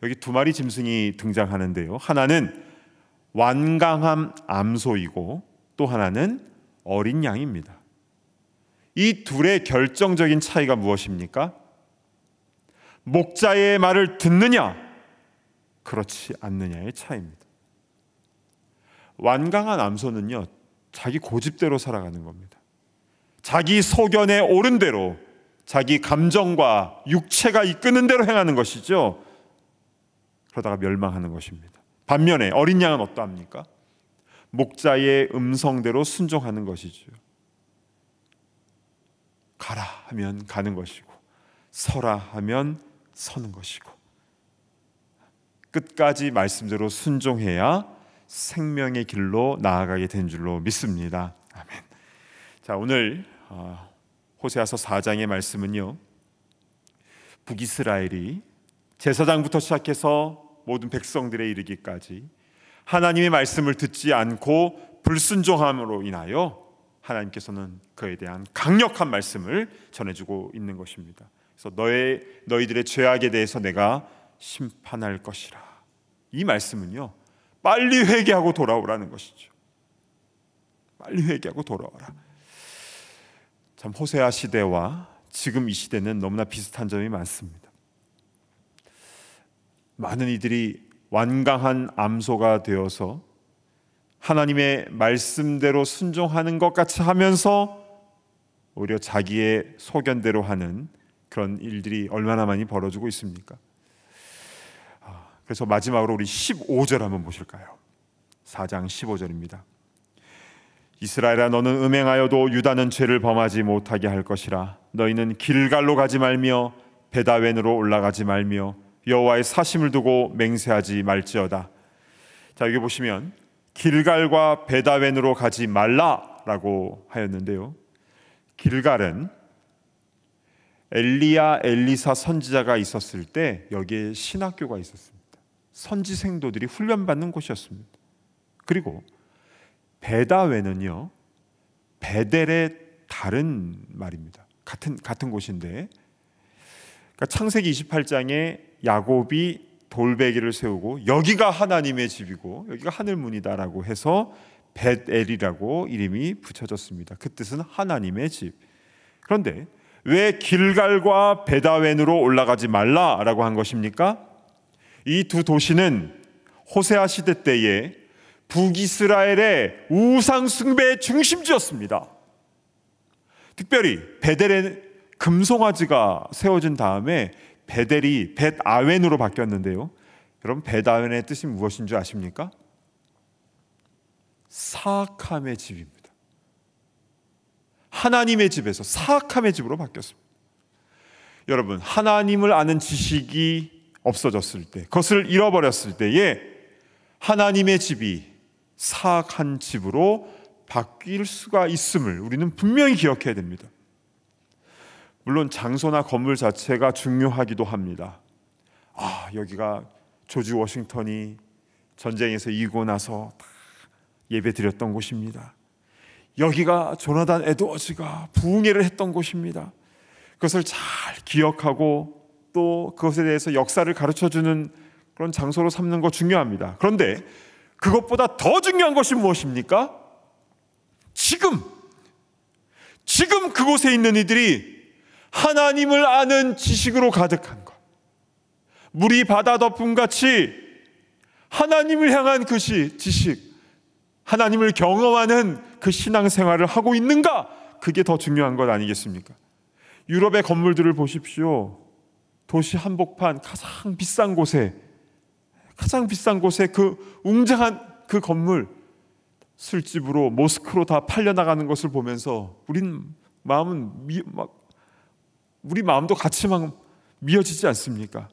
여기 두 마리 짐승이 등장하는데요, 하나는 완강한 암소이고 또 하나는 어린 양입니다. 이 둘의 결정적인 차이가 무엇입니까? 목자의 말을 듣느냐, 그렇지 않느냐의 차이입니다. 완강한 암소는요, 자기 고집대로 살아가는 겁니다. 자기 소견에 옳은 대로, 자기 감정과 육체가 이끄는 대로 행하는 것이죠. 그러다가 멸망하는 것입니다. 반면에 어린 양은 어떠합니까? 목자의 음성대로 순종하는 것이죠. 가라 하면 가는 것이고, 서라 하면 서는 것이고, 끝까지 말씀대로 순종해야 생명의 길로 나아가게 된 줄로 믿습니다. 아멘. 자, 오늘 호세아서 4장의 말씀은요, 북이스라엘이 제사장부터 시작해서 모든 백성들에 이르기까지 하나님의 말씀을 듣지 않고 불순종함으로 인하여 하나님께서는 그에 대한 강력한 말씀을 전해주고 있는 것입니다. 그래서 너희들의 죄악에 대해서 내가 심판할 것이라. 이 말씀은요, 빨리 회개하고 돌아오라는 것이죠. 빨리 회개하고 돌아와라. 참 호세아 시대와 지금 이 시대는 너무나 비슷한 점이 많습니다. 많은 이들이 완강한 암소가 되어서 하나님의 말씀대로 순종하는 것 같이 하면서 오히려 자기의 소견대로 하는 그런 일들이 얼마나 많이 벌어지고 있습니까? 그래서 마지막으로 우리 15절 한번 보실까요? 4장 15절입니다. 이스라엘아, 너는 음행하여도 유다는 죄를 범하지 못하게 할 것이라. 너희는 길갈로 가지 말며 베다웬으로 올라가지 말며 여호와의 사심을 두고 맹세하지 말지어다. 자, 여기 보시면 길갈과 베다웬으로 가지 말라라고 하였는데요, 길갈은 엘리야 엘리사 선지자가 있었을 때 여기에 신학교가 있었습니다. 선지 생도들이 훈련받는 곳이었습니다. 그리고 베다웬은요, 베델의 다른 말입니다. 같은 곳인데, 그러니까 창세기 28장에 야곱이 돌베개를 세우고 여기가 하나님의 집이고 여기가 하늘문이다라고 해서 벳엘이라고 이름이 붙여졌습니다. 그 뜻은 하나님의 집. 그런데 왜 길갈과 베다웬으로 올라가지 말라라고 한 것입니까? 이 두 도시는 호세아 시대 때에 북이스라엘의 우상 숭배의 중심지였습니다. 특별히 베델의 금송아지가 세워진 다음에 베델이 벳아웬으로 바뀌었는데요. 여러분, 벳아웬의 뜻이 무엇인 줄 아십니까? 사악함의 집입니다. 하나님의 집에서 사악함의 집으로 바뀌었습니다. 여러분, 하나님을 아는 지식이 없어졌을 때, 그것을 잃어버렸을 때에 하나님의 집이 사악한 집으로 바뀔 수가 있음을 우리는 분명히 기억해야 됩니다. 물론 장소나 건물 자체가 중요하기도 합니다. 여기가 조지 워싱턴이 전쟁에서 이기고 나서 다 예배 드렸던 곳입니다. 여기가 조나단 에드워즈가 부흥회를 했던 곳입니다. 그것을 잘 기억하고 또 그것에 대해서 역사를 가르쳐주는 그런 장소로 삼는 거 중요합니다. 그런데 그것보다 더 중요한 것이 무엇입니까? 지금 그곳에 있는 이들이 하나님을 아는 지식으로 가득한 것, 물이 바다 덮음같이 하나님을 향한 그 지식, 하나님을 경험하는 그 신앙생활을 하고 있는가? 그게 더 중요한 것 아니겠습니까? 유럽의 건물들을 보십시오. 도시 한복판 가장 비싼 곳에 그 웅장한 그 건물, 술집으로 모스크로 다 팔려나가는 것을 보면서 우리 마음도 같이 막 미어지지 않습니까?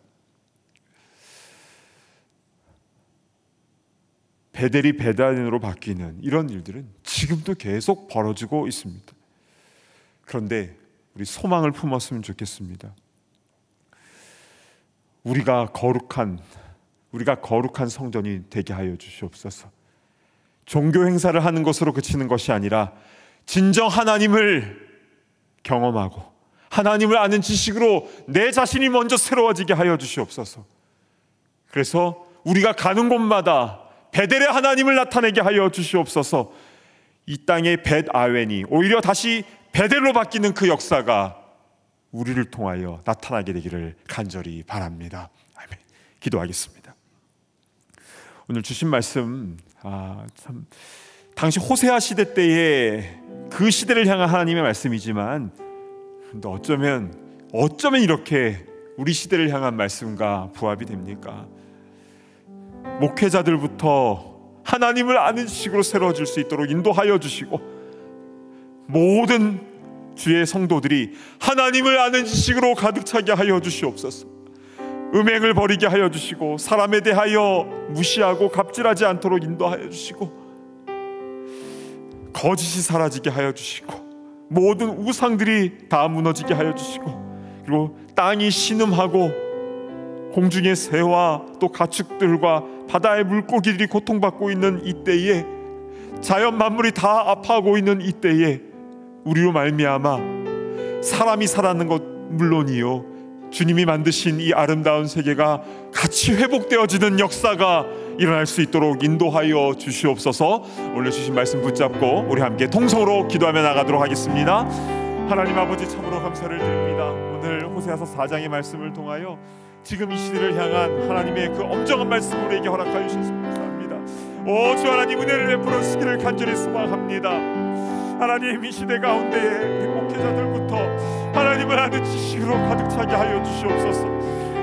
베델이 벳아웬으로 바뀌는 이런 일들은 지금도 계속 벌어지고 있습니다. 그런데 우리 소망을 품었으면 좋겠습니다. 우리가 거룩한 성전이 되게 하여 주시옵소서. 종교 행사를 하는 것으로 그치는 것이 아니라 진정 하나님을 경험하고 하나님을 아는 지식으로 내 자신이 먼저 새로워지게 하여 주시옵소서. 그래서 우리가 가는 곳마다 베델의 하나님을 나타내게 하여 주시옵소서. 이 땅의 벳아웬이 오히려 다시 베델로 바뀌는 그 역사가 우리를 통하여 나타나게 되기를 간절히 바랍니다. 아멘. 기도하겠습니다. 오늘 주신 말씀, 참 당시 호세아 시대 때의 그 시대를 향한 하나님의 말씀이지만, 근데 어쩌면 이렇게 우리 시대를 향한 말씀과 부합이 됩니까? 목회자들부터 하나님을 아는 지식으로 새로워질 수 있도록 인도하여 주시고, 모든 주의 성도들이 하나님을 아는 지식으로 가득 차게 하여 주시옵소서. 음행을 버리게 하여 주시고, 사람에 대하여 무시하고 갑질하지 않도록 인도하여 주시고, 거짓이 사라지게 하여 주시고, 모든 우상들이 다 무너지게 하여 주시고, 그리고 땅이 신음하고 공중의 새와 또 가축들과 바다의 물고기들이 고통받고 있는 이때에, 자연 만물이 다 아파하고 있는 이때에 우리로 말미암아 사람이 살아나는 것 물론이요, 주님이 만드신 이 아름다운 세계가 같이 회복되어지는 역사가 일어날 수 있도록 인도하여 주시옵소서. 오늘 주신 말씀 붙잡고 우리 함께 통성으로 기도하며 나가도록 하겠습니다. 하나님 아버지, 참으로 감사를 드립니다. 오늘 호세아서 4장의 말씀을 통하여 지금 이 시대를 향한 하나님의 그 엄정한 말씀을 우리에게 허락하여 주셔서 감사합니다. 오 주 하나님, 은혜를 베풀어 주시기를 간절히 소망합니다. 하나님, 이 시대 가운데에 우리 목회자들부터 하나님을 아는 지식으로 가득 차게 하여 주시옵소서.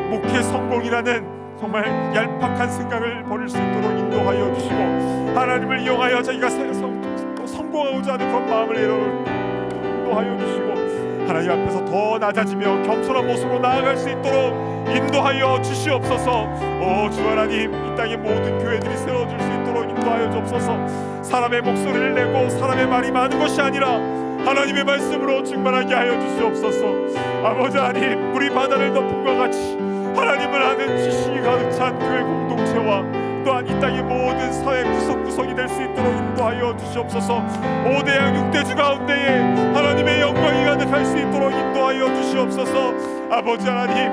목회 성공이라는 정말 얄팍한 생각을 버릴 수 있도록 인도하여 주시고, 하나님을 이용하여 자기가 성공하고자 하는 그런 마음을 인도하여 주시고, 하나님 앞에서 더 낮아지며 겸손한 모습으로 나아갈 수 있도록 인도하여 주시옵소서. 오 주 하나님, 이 땅의 모든 교회들이 세워질 수 있도록 인도하여 주옵소서. 사람의 목소리를 내고 사람의 말이 많은 것이 아니라 하나님의 말씀으로 충만하게 하여 주시옵소서. 아버지 하나님, 물이 바다를 덮음과 같이 하나님을 아는 지식이 가득 찬 교회 공동체와 또한 이 땅의 모든 사회 구석구석이 될 수 있도록 인도하여 주시옵소서. 5대양 6대주 가운데에 하나님의 영광이 가득할 수 있도록 인도하여 주시옵소서. 아버지 하나님,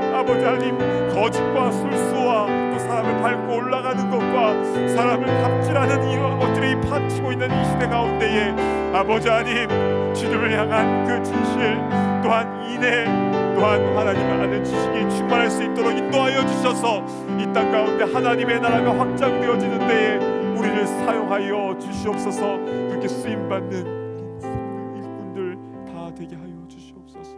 거짓과 술수와 또 사람을 밟고 올라가는 것과 사람을 갑질하는 이런 것들이 파치고 있는 이 시대 가운데에 아버지 하나님, 주님을 향한 그 진실 또한 인내 또한 하나님을 아는 지식이 충만할 수 있도록 인도하여 주셔서 이 땅 가운데 하나님의 나라가 확장되어지는 때에 우리를 사용하여 주시옵소서. 그렇게 쓰임받는 일꾼들 다 되게 하여 주시옵소서.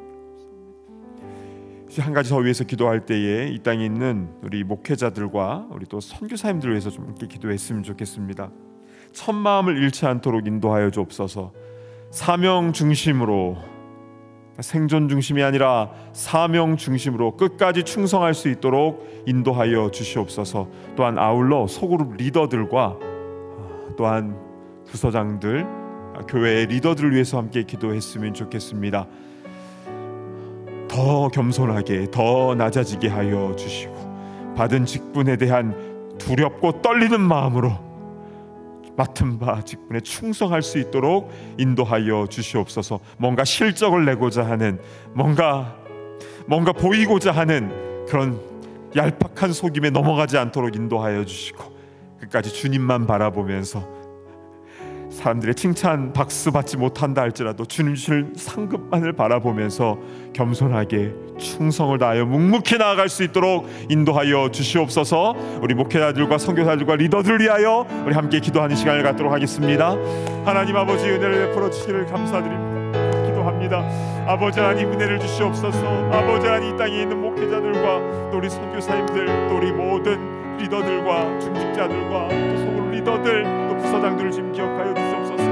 한 가지 더 위해서 기도할 때에 이 땅에 있는 우리 목회자들과 우리 또 선교사님들을 위해서 좀 함께 기도했으면 좋겠습니다. 첫 마음을 잃지 않도록 인도하여 주옵소서. 사명 중심으로, 생존 중심이 아니라 사명 중심으로 끝까지 충성할 수 있도록 인도하여 주시옵소서. 또한 아울러 소그룹 리더들과 또한 부서장들, 교회의 리더들을 위해서 함께 기도했으면 좋겠습니다. 더 겸손하게, 더 낮아지게 하여 주시고, 받은 직분에 대한 두렵고 떨리는 마음으로 맡은 바 직분에 충성할 수 있도록 인도하여 주시옵소서. 뭔가 실적을 내고자 하는, 뭔가 보이고자 하는 그런 얄팍한 속임에 넘어가지 않도록 인도하여 주시고, 끝까지 주님만 바라보면서 사람들의 칭찬, 박수 받지 못한다 할지라도 주님 주실 상급만을 바라보면서 겸손하게 충성을 다하여 묵묵히 나아갈 수 있도록 인도하여 주시옵소서. 우리 목회자들과 선교사들과 리더들을 위하여 우리 함께 기도하는 시간을 갖도록 하겠습니다. 하나님 아버지, 은혜를 베풀어 주시기를 감사드립니다. 기도합니다. 아버지 하나님, 은혜를 주시옵소서. 아버지 하나님, 이 땅에 있는 목회자들과 또 우리 선교사님들, 또 우리 모든 리더들과 중직자들과 또 소그룹 리더들, 또 부서장들을 지금 기억하여 주시옵소서.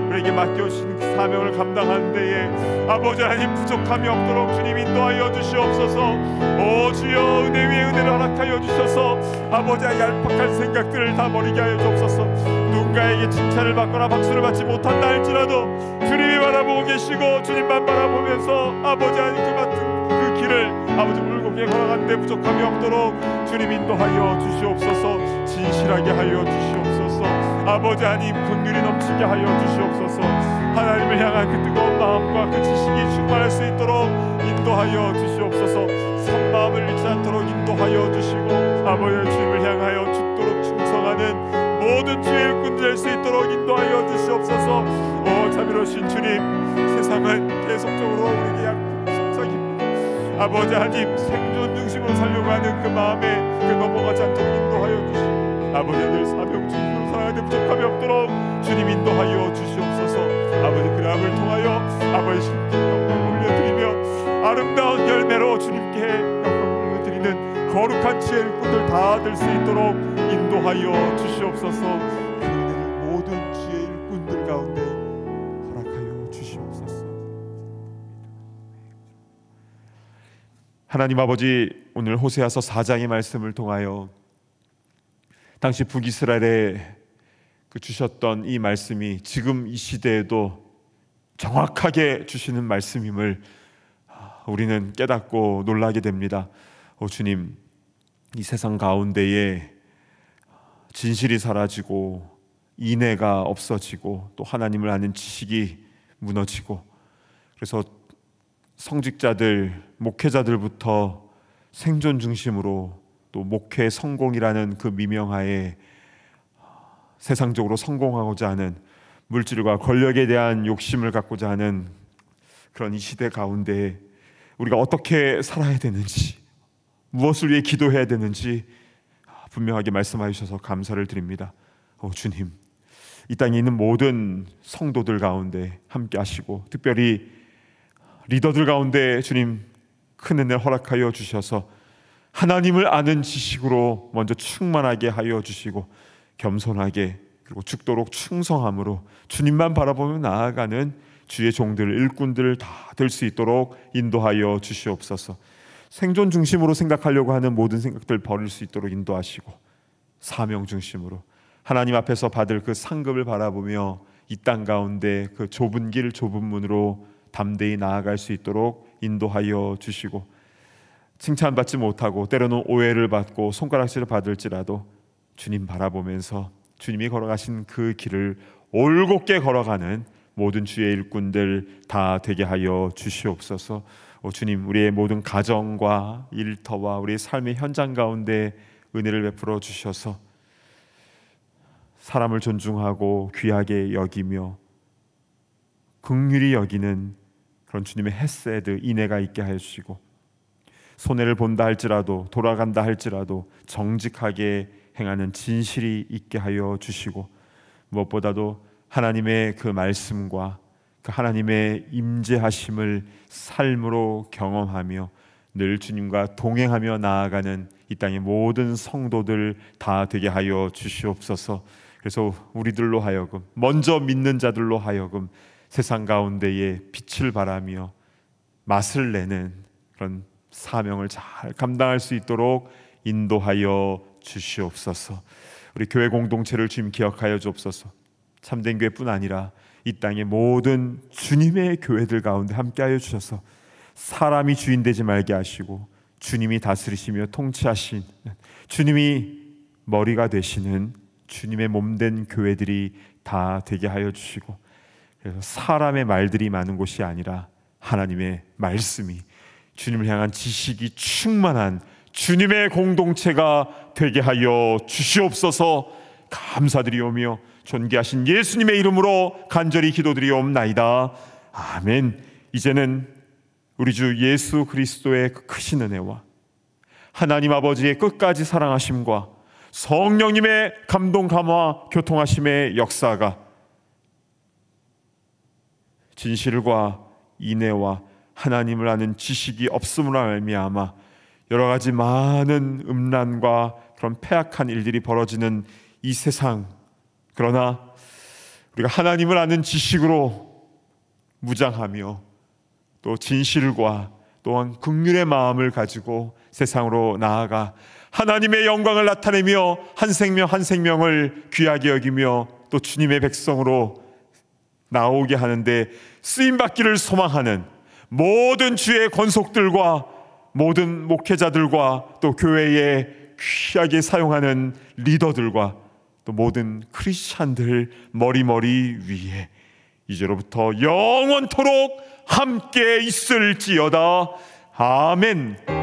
우리에게 맡겨주신 그 사명을 감당하는 데에 아버지 하나님 부족함이 없도록 주님 인도하여 주시옵소서. 오 주여, 은혜 위에 은혜를 허락하여 주셔서 아버지 얄팍한 생각들을 다 버리게 하여 주옵소서. 누군가에게 칭찬을 받거나 박수를 받지 못한다 할지라도 주님이 바라보고 계시고 주님만 바라보면서 아버지 하나님 그 맡은 그 길을 아버지 물고기에 걸어가는데 부족함이 없도록 주님 인도하여 주시옵소서. 진실하게 하여 주시옵소서. 아버지 하나님 긍휼이 넘치게 하여 주시옵소서. 하나님을 향한 그 뜨거운 마음과 그 지식이 충만할 수 있도록 인도하여 주시옵소서. 선 마음을 잃지 않도록 인도하여 주시고, 아버지 주님을 향하여 죽도록 충성하는 모든 주의 일꾼 될 수 있도록 인도하여 주시옵소서. 오 자비로우신 주님, 세상은 계속적으로 우리에게 속삭입니다. 아버지 하나님, 생존 중심으로 살려고 하는 그 마음에 넘어가지 않도록 인도하여 주시고, 아버지 늘 사명 중심으로 살아가는 부족함이 없도록 주님 인도하여 주시옵소서. 아버지 그 암을 통하여 아버지 신께 영광을 올려드리며 아름다운 열매로 주님께 영광을 올려드리는 거룩한 주의 일꾼들 다 될 수 있도록 인도하여 주시옵소서. 그 은혜를 모든 주의 일꾼들 가운데 허락하여 주시옵소서. 하나님 아버지, 오늘 호세아서 4장의 말씀을 통하여 당시 북이스라엘에 주셨던 이 말씀이 지금 이 시대에도 정확하게 주시는 말씀임을 우리는 깨닫고 놀라게 됩니다. 주님, 이 세상 가운데에 진실이 사라지고 인애가 없어지고 또 하나님을 아는 지식이 무너지고, 그래서 성직자들, 목회자들부터 생존 중심으로 또 목회 성공이라는 그 미명하에 세상적으로 성공하고자 하는, 물질과 권력에 대한 욕심을 갖고자 하는 그런 이 시대 가운데 우리가 어떻게 살아야 되는지, 무엇을 위해 기도해야 되는지 분명하게 말씀하여 주셔서 감사를 드립니다. 주님, 이 땅에 있는 모든 성도들 가운데 함께 하시고, 특별히 리더들 가운데 주님 큰 은혜를 허락하여 주셔서 하나님을 아는 지식으로 먼저 충만하게 하여 주시고, 겸손하게 그리고 죽도록 충성함으로 주님만 바라보며 나아가는 주의 종들, 일꾼들 다 될 수 있도록 인도하여 주시옵소서. 생존 중심으로 생각하려고 하는 모든 생각들 버릴 수 있도록 인도하시고, 사명 중심으로 하나님 앞에서 받을 그 상급을 바라보며 이 땅 가운데 그 좁은 길, 좁은 문으로 담대히 나아갈 수 있도록 인도하여 주시고, 칭찬받지 못하고 때로는 오해를 받고 손가락질을 받을지라도 주님 바라보면서 주님이 걸어가신 그 길을 올곧게 걸어가는 모든 주의 일꾼들 다 되게 하여 주시옵소서. 주님, 우리의 모든 가정과 일터와 우리의 삶의 현장 가운데 은혜를 베풀어 주셔서 사람을 존중하고 귀하게 여기며 긍휼히 여기는 그런 주님의 헤세드, 인애가 있게 하여 주시고, 손해를 본다 할지라도 돌아간다 할지라도 정직하게 행하는 진실이 있게 하여 주시고, 무엇보다도 하나님의 그 말씀과 그 하나님의 임재하심을 삶으로 경험하며 늘 주님과 동행하며 나아가는 이 땅의 모든 성도들 다 되게 하여 주시옵소서. 그래서 우리들로 하여금, 먼저 믿는 자들로 하여금 세상 가운데에 빛을 발하며 맛을 내는 그런 사명을 잘 감당할 수 있도록 인도하여 주시옵소서. 우리 교회 공동체를 주님 기억하여 주옵소서. 참된 교회뿐 아니라 이 땅의 모든 주님의 교회들 가운데 함께하여 주셔서 사람이 주인 되지 말게 하시고 주님이 다스리시며 통치하신, 주님이 머리가 되시는 주님의 몸된 교회들이 다 되게 하여 주시고, 그래서 사람의 말들이 많은 곳이 아니라 하나님의 말씀이, 주님을 향한 지식이 충만한 주님의 공동체가 되게 하여 주시옵소서. 감사드리오며 존귀하신 예수님의 이름으로 간절히 기도드리옵나이다. 아멘. 이제는 우리 주 예수 그리스도의 그 크신 은혜와 하나님 아버지의 끝까지 사랑하심과 성령님의 감동 감화 교통하심의 역사가 진실과 인애와 하나님을 아는 지식이 없음으로 말미암아 여러 가지 많은 음란과 그런 패악한 일들이 벌어지는 이 세상, 그러나 우리가 하나님을 아는 지식으로 무장하며 또 진실과 또한 긍휼의 마음을 가지고 세상으로 나아가 하나님의 영광을 나타내며 한 생명 한 생명을 귀하게 여기며 또 주님의 백성으로 나오게 하는데 쓰임받기를 소망하는 모든 주의 권속들과 모든 목회자들과 또 교회에 귀하게 사용하는 리더들과 또 모든 크리스찬들 머리머리 위에 이제로부터 영원토록 함께 있을지어다. 아멘.